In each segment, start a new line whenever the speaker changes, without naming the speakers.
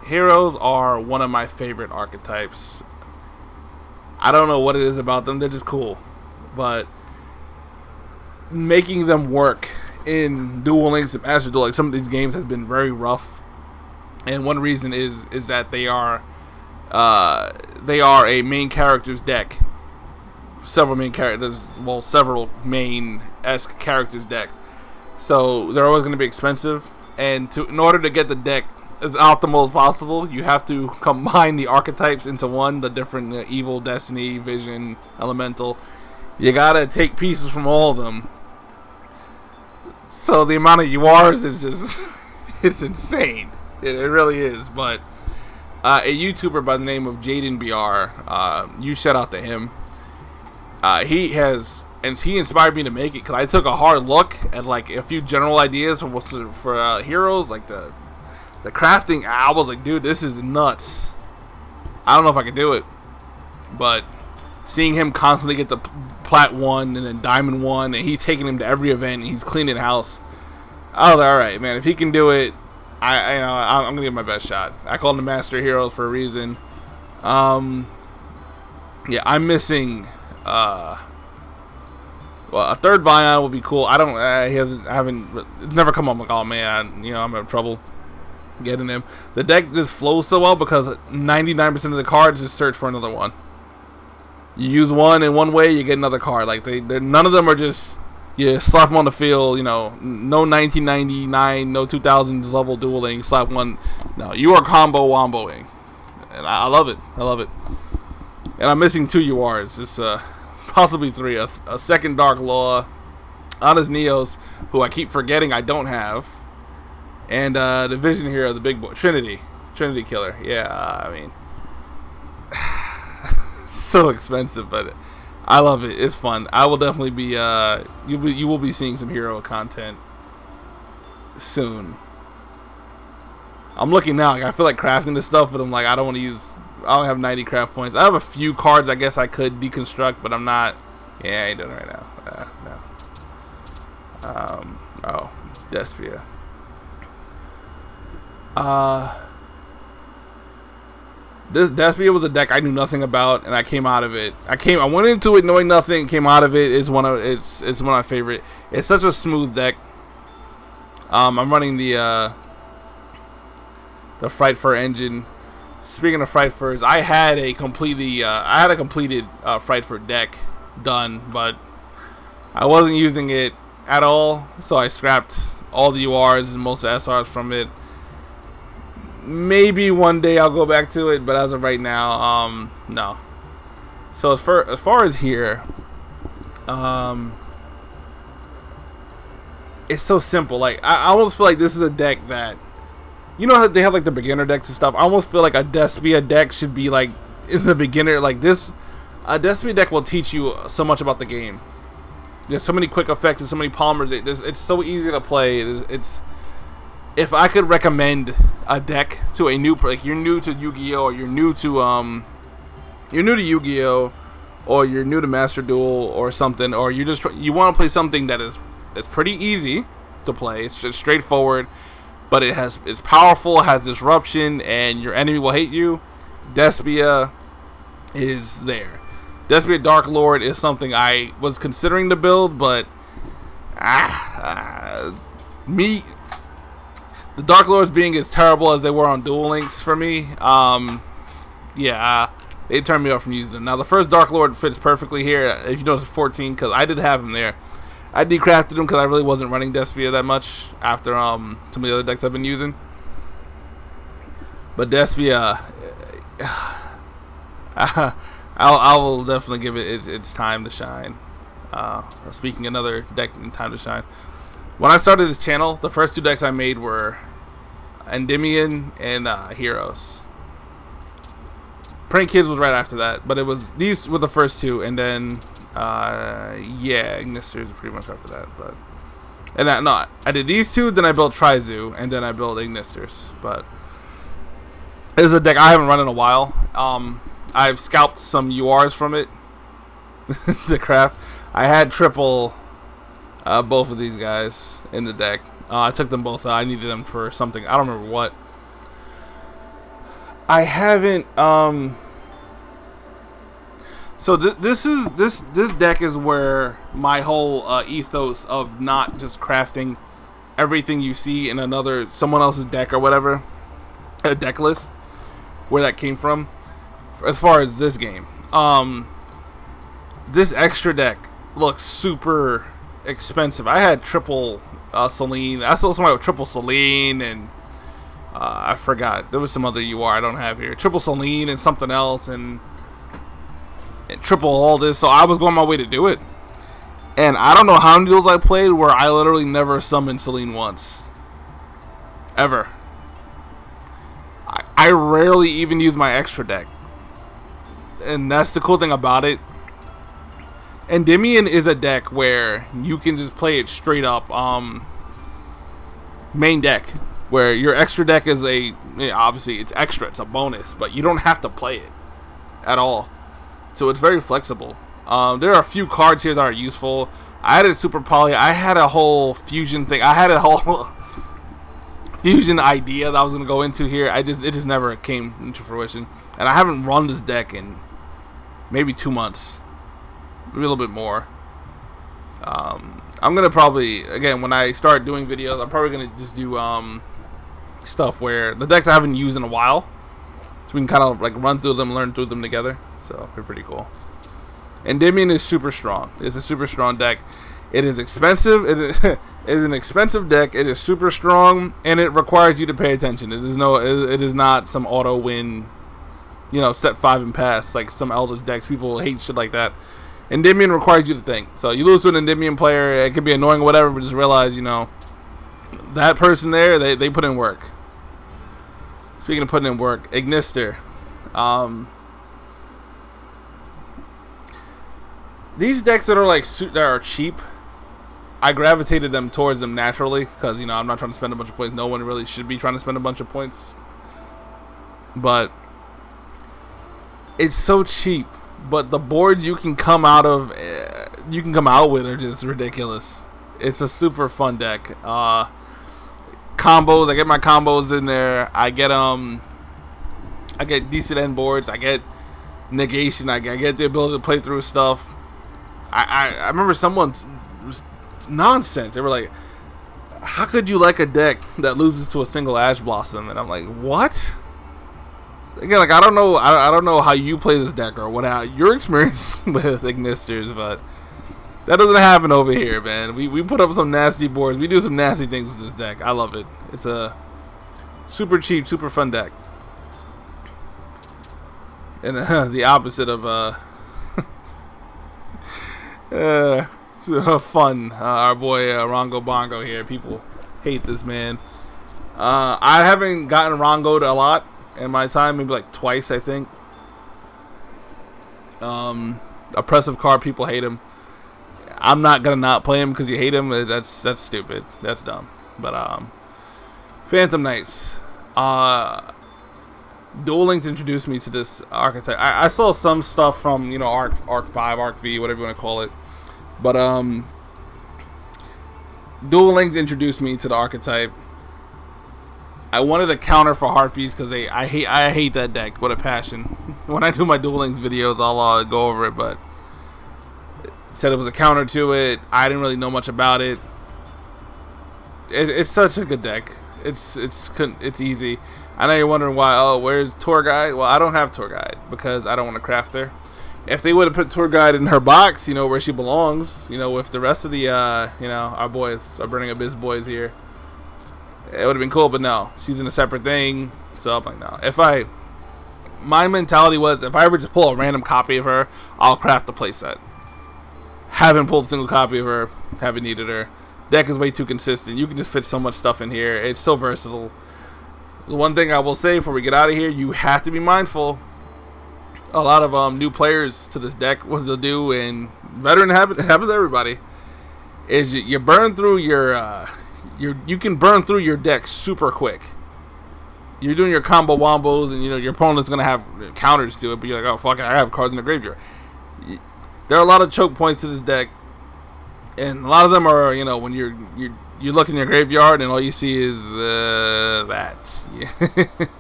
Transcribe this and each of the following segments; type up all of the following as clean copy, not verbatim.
Heroes are one of my favorite archetypes. I don't know what it is about them. They're just cool. But making them work in Duel Links and Master Duel, like some of these games, has been very rough. And one reason is that they are a main character's deck. Several main-esque characters decks. So they're always going to be expensive. And in order to get the deck as optimal as possible, you have to combine the archetypes into one, the different Evil, Destiny, Vision, Elemental. You gotta take pieces from all of them. So the amount of URs is just, it's insane. It really is. But a YouTuber by the name of Jaden BR, you shout out to him. He inspired me to make it, because I took a hard look at like a few general ideas for heroes, like the crafting. I was like, dude, this is nuts. I don't know if I could do it, but seeing him constantly get the Plat 1 and then Diamond 1, and he's taking him to every event, and he's cleaning house, I was like, all right, man, if he can do it, I'm gonna give my best shot. I call them the Master Heroes for a reason. Yeah, I'm missing. Well, a third Vion would be cool. It's never come up. Like, oh man, I'm having trouble getting him. The deck just flows so well because 99% of the cards just search for another one. You use one in one way, you get another card. Like none of them are just slap them on the field. No 1999, no 2000s level dueling. Slap one. No, you are combo womboing, and I love it. I love it. And I'm missing 2 URs. It's possibly 3. A second Dark Law, Honest Neos, who I keep forgetting I don't have, and the Vision Hero, the big boy, Trinity Killer. Yeah, I mean, so expensive, but I love it. It's fun. I will definitely be. You will be seeing some hero content soon. I'm looking now. Like, I feel like crafting this stuff, but I'm like, I don't want to use. I don't have 90 craft points. I have a few cards I guess I could deconstruct, but I'm not. Yeah, I ain't doing it right now. No. Oh, Despia. This Despia was a deck I knew nothing about, and I came out of it. I went into it knowing nothing. Came out of it. It's one of my favorite. It's such a smooth deck. I'm running the Fright Fur engine. Speaking of Fright Furs, I had a completed Fright Fur deck done, but I wasn't using it at all, so I scrapped all the URs and most of the SRs from it. Maybe one day I'll go back to it, but as of right now, no. So as far as here, it's so simple. Like, I almost feel like this is a deck that, how they have like the beginner decks and stuff. I almost feel like a Despia deck should be like in the beginner. Like this, a Despia deck will teach you so much about the game. There's so many quick effects and so many polymers. It's so easy to play. It's if I could recommend a deck to a new, like you're new to Yu-Gi-Oh, or you're new to Yu-Gi-Oh, or you're new to Master Duel or something, or you want to play something it's pretty easy to play. It's just straightforward. But it's powerful, has disruption, and your enemy will hate you. Despia is there. Despia Dark Lord is something I was considering to build, but the Dark Lords being as terrible as they were on Duel Links for me, they turned me off from using them. Now the first Dark Lord fits perfectly here. If you notice, 14, because I did have him there. I decrafted him because I really wasn't running Despia that much after some of the other decks I've been using. But Despia, I will definitely give it its time to shine. Speaking another deck in time to shine. When I started this channel, the first 2 decks I made were Endymion and Heroes. Prank Kids was right after that, but these were the first 2, and then Ignisters pretty much after that. But I did these 2, then I built Trizu, and then I built Ignisters. But this is a deck I haven't run in a while. I've scalped some URs from it to craft. I had triple both of these guys in the deck. I took them both out. I needed them for something. I don't remember what. I haven't. So this deck is where my whole ethos of not just crafting everything you see in someone else's deck or whatever, a deck list, where that came from. As far as this game, this extra deck looks super expensive. I had triple Selene. I saw somebody with triple Selene, and I forgot there was some other UR I don't have here. Triple Selene and something else, and triple all this. So I was going my way to do it, and I don't know how many duels I played where I literally never summoned Selene once, ever. I rarely even use my extra deck, and that's the cool thing about it. Endymion is a deck where you can just play it straight up main deck, where your extra deck is obviously it's extra, it's a bonus, but you don't have to play it at all. So it's very flexible. There are a few cards here that are useful. I had a Super Poly. I had a whole fusion thing. I had a whole fusion idea that I was going to go into here. It just never came into fruition. And I haven't run this deck in maybe 2 months. Maybe a little bit more. I'm going to probably, again, when I start doing videos, I'm probably going to just do stuff where the decks I haven't used in a while. So we can kind of like run through them, learn through them together. So they're pretty cool. Endymion is super strong. It's a super strong deck. It is expensive. It is an expensive deck. It is super strong, and it requires you to pay attention. It is not some auto win, set 5 and pass like some Eldritch decks. People hate shit like that. Endymion requires you to think. So you lose to an Endymion player, it could be annoying or whatever, but just realize, that person there, they put in work. Speaking of putting in work, Ignister. These decks that are cheap, I gravitated towards them naturally because I'm not trying to spend a bunch of points. No one really should be trying to spend a bunch of points, but it's so cheap. But the boards you can come out with are just ridiculous. It's a super fun deck. Combos, I get my combos in there. I get decent end boards. I get negation. I get the ability to play through stuff. I remember someone was nonsense. They were like, "How could you like a deck that loses to a single Ash Blossom?" And I'm like, "What?" Again, I don't know how you play this deck or what your experience with Ignisters, but that doesn't happen over here, man. We put up some nasty boards. We do some nasty things with this deck. I love it. It's a super cheap, super fun deck, and the opposite of fun. Our boy Rongo Bongo here. People hate this man. I haven't gotten Rongo'd a lot in my time, maybe like twice, I think. Oppressive card, people hate him. I'm not gonna not play him because you hate him. That's stupid. That's dumb. But Phantom Knights. Duel Links introduced me to this archetype. I saw some stuff from Arc 5, Arc V, whatever you want to call it. But Duel Links introduced me to the archetype. I wanted a counter for Harpies because I hate that deck with a passion. When I do my Duel Links videos, I'll go over it, but said it was a counter to it. I didn't really know much about it. It's such a good deck. It's easy. I know you're wondering why. Oh, where's Tour Guide? Well, I don't have Tour Guide because I don't want to craft her. If they would have put Tour Guide in her box, where she belongs, with the rest of the, our boys, our Burning Abyss boys here, it would have been cool. But no, she's in a separate thing. So I'm like, no. My mentality was, if I ever just pull a random copy of her, I'll craft the playset. Haven't pulled a single copy of her. Haven't needed her. Deck is way too consistent. You can just fit so much stuff in here. It's so versatile. The one thing I will say before we get out of here, you have to be mindful. A lot of new players to this deck, what they'll do, and veteran happens to everybody, is you burn through you can burn through your deck super quick. You're doing your combo wombos, and your opponent's gonna have counters to it, but you're like, oh fuck it, I have cards in the graveyard. There are a lot of choke points to this deck, and a lot of them are when you look in your graveyard and all you see is that.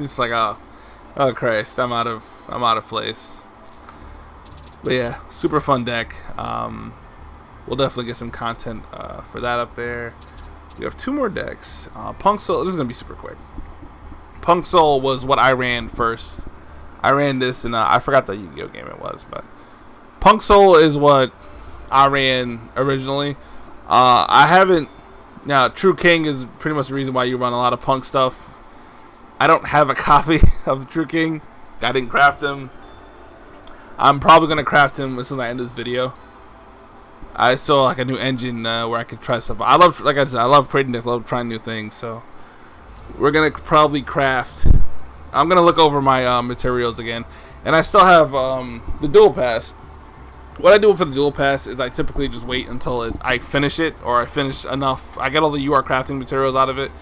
It's like, oh, Oh Christ, I'm out of place. But yeah, super fun deck. We'll definitely get some content for that up there. We have 2 more decks. Punk Soul. This is gonna be super quick. Punk Soul was what I ran first. I ran this, and I forgot the Yu-Gi-Oh game it was, but Punk Soul is what I ran originally. I haven't. Now, True King is pretty much the reason why you run a lot of Punk stuff. I don't have a copy of True King. I didn't craft him. I'm probably gonna craft him as soon as I end this video. I saw like a new engine where I could try stuff. I love, like I said, I love creating decks. I love trying new things. So we're gonna probably craft. I'm gonna look over my materials again, and I still have the dual pass. What I do for the dual pass is I typically just wait until I finish it, or I finish enough. I get all the UR crafting materials out of it,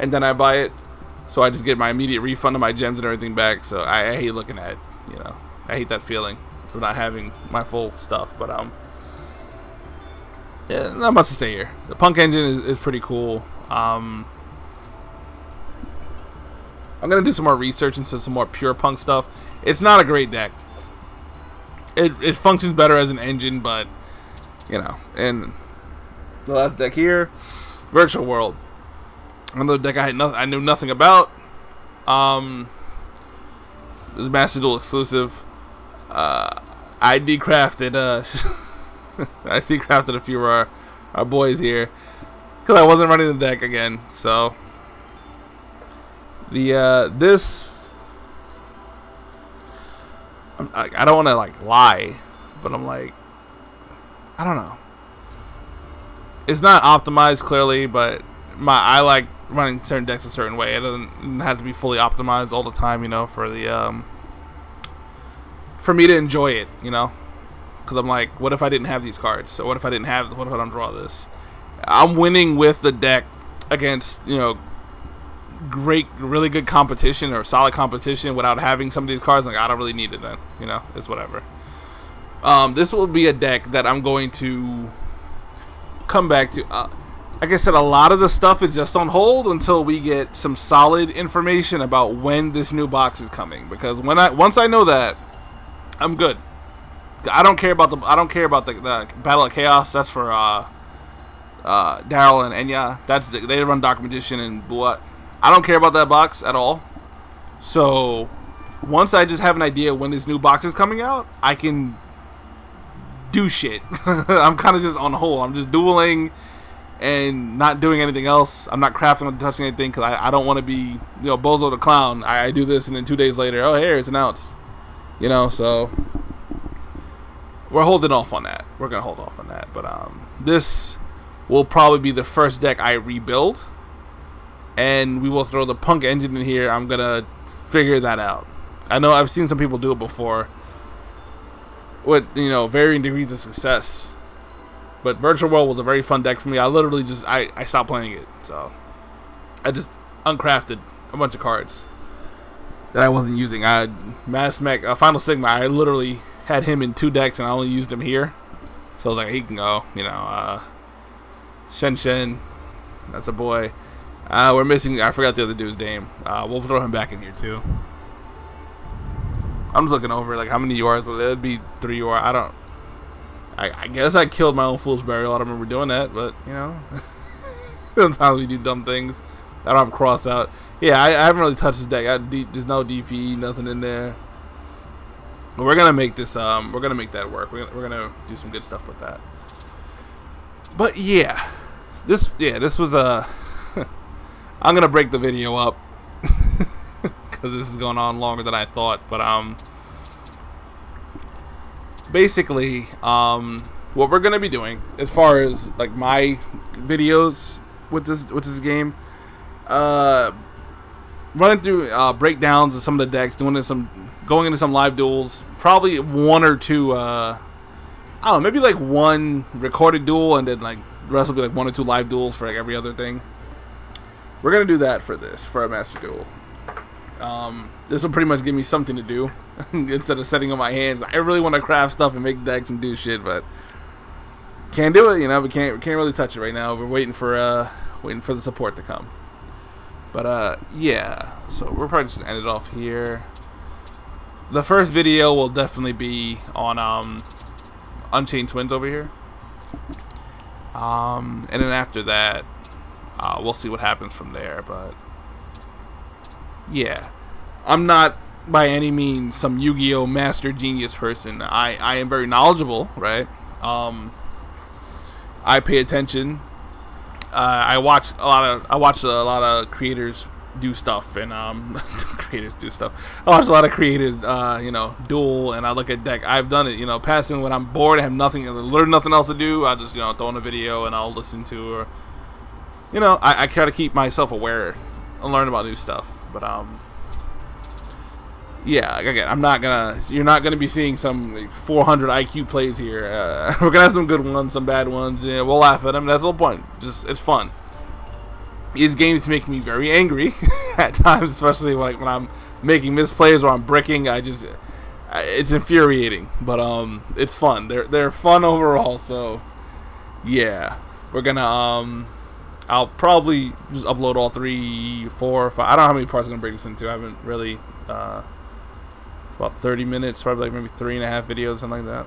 and then I buy it. So I just get my immediate refund of my gems and everything back. So I hate looking at, I hate that feeling of not having my full stuff. But yeah, not much to say here. The Punk engine is pretty cool. I'm gonna do some more research into some more pure Punk stuff. It's not a great deck. It functions better as an engine, but and the last deck here, Virtual World. Another deck I knew nothing about. This is Master Duel exclusive. I decrafted I decrafted a few of our boys here because I wasn't running the deck again. So this I don't want to lie, but I'm I don't know. It's not optimized clearly, but I like running certain decks a certain way. It doesn't have to be fully optimized all the time, for the for me to enjoy it, because I'm like, what if I didn't have these cards? So what if I don't draw this? I'm winning with the deck against really good competition or solid competition without having some of these cards. I don't really need it then, it's whatever. This will be a deck that I'm going to come back to. Like I said, a lot of the stuff is just on hold until we get some solid information about when this new box is coming. Because once I know that, I'm good. I don't care about the Battle of Chaos. That's for Daryl and Enya. They run Dark Magician and what. I don't care about that box at all. So once I just have an idea when this new box is coming out, I can do shit. I'm kind of just on hold. I'm just dueling and not doing anything else. I'm not crafting or touching anything because I don't want to be Bozo the Clown. I do this and then 2 days later, oh, here it's announced. So we're holding off on that. We're gonna hold off on that. But this will probably be the first deck I rebuild, and we will throw the Punk engine in here. I'm gonna figure that out. I know I've seen some people do it before with varying degrees of success. But Virtual World was a very fun deck for me. I literally just I stopped playing it, so I just uncrafted a bunch of cards that I wasn't using. I had Mass Mech, Final Sigma. I literally had him in 2 decks, and I only used him here. So I was like, he can go. Shen, that's a boy. We're missing. I forgot the other dude's name. We'll throw him back in here too. I'm just looking over how many URs, but it'd be 3 UR. I guess I killed my own fool's burial. I don't remember doing that, but sometimes we do dumb things. I don't have cross out. Yeah, I haven't really touched this deck. There's no DP, nothing in there. But we're gonna make this. We're gonna make that work. We're gonna do some good stuff with that. But yeah, this was a. I'm gonna break the video up because this is going on longer than I thought. But basically, what we're gonna be doing as far as my videos with this game, running through breakdowns of some of the decks, going into some live duels, probably 1 or 2. I don't know, maybe 1 recorded duel, and then the rest will be 1 or 2 live duels for every other thing. We're gonna do that for a Master Duel. This will pretty much give me something to do instead of sitting on my hands. I really want to craft stuff and make decks and do shit, but can't do it. We can't really touch it right now. We're waiting for the support to come. But yeah, so we're probably just gonna end it off here. the first video will definitely be on Unchained Twins over here. And then after that, we'll see what happens from there. But yeah, I'm not by any means some Yu-Gi-Oh master genius person. I am very knowledgeable, right? I pay attention. I watch a lot of creators do stuff, and creators do stuff. I watch a lot of creators, duel, and I look at deck. I've done it, passing when I'm bored, I have nothing, literally nothing else to do. I just, throw in a video and I'll listen to, or, I try to keep myself aware and learn about new stuff. But yeah, again, you're not gonna be seeing some like 400 IQ plays here. We're gonna have some good ones, some bad ones. Yeah, we'll laugh at them. That's the whole point. Just, it's fun. These games make me very angry at times, especially when I'm making misplays or I'm bricking. It's infuriating, but it's fun. They're fun overall. So yeah, we're gonna I'll probably just upload all 3, 4, 5. I don't know how many parts I'm gonna break this into. I haven't really. About 30 minutes, probably like maybe 3.5 videos, something like that.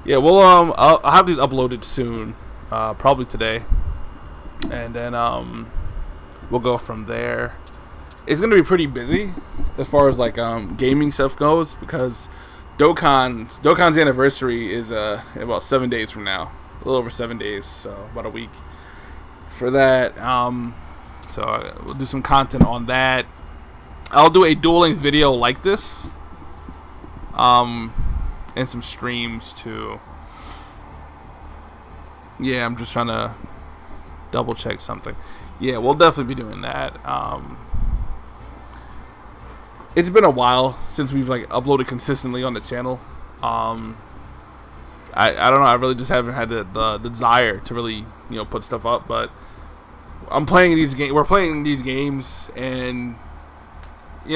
Yeah, we'll I'll have these uploaded soon, probably today, and then we'll go from there. It's gonna be pretty busy as far as like gaming stuff goes, because Dokkan's anniversary is in about 7 days from now, a little over 7 days, so about a week for that. So we'll do some content on that. I'll do a Duel Links video like this, and some streams too. Yeah, I'm just trying to double check something. Yeah, we'll definitely be doing that. It's been a while since we've like uploaded consistently on the channel. I don't know. I really just haven't had the desire to really put stuff up. But I'm playing these games. We're playing these games, and we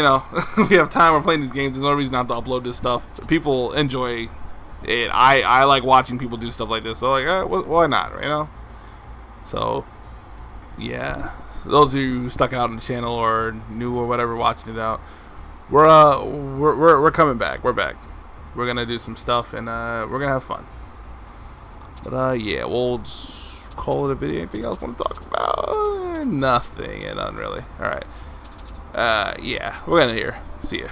have time. We're playing these games. There's no reason not to upload this stuff. People enjoy it. I like watching people do stuff like this. So like, why not? So yeah. Those of you who stuck out on the channel or new or whatever watching it out, we're coming back. We're back. We're gonna do some stuff, and we're gonna have fun. But yeah, we'll just call it a video. Anything else want to talk about? Nothing. None really. All right. Yeah, we're gonna hear. See ya.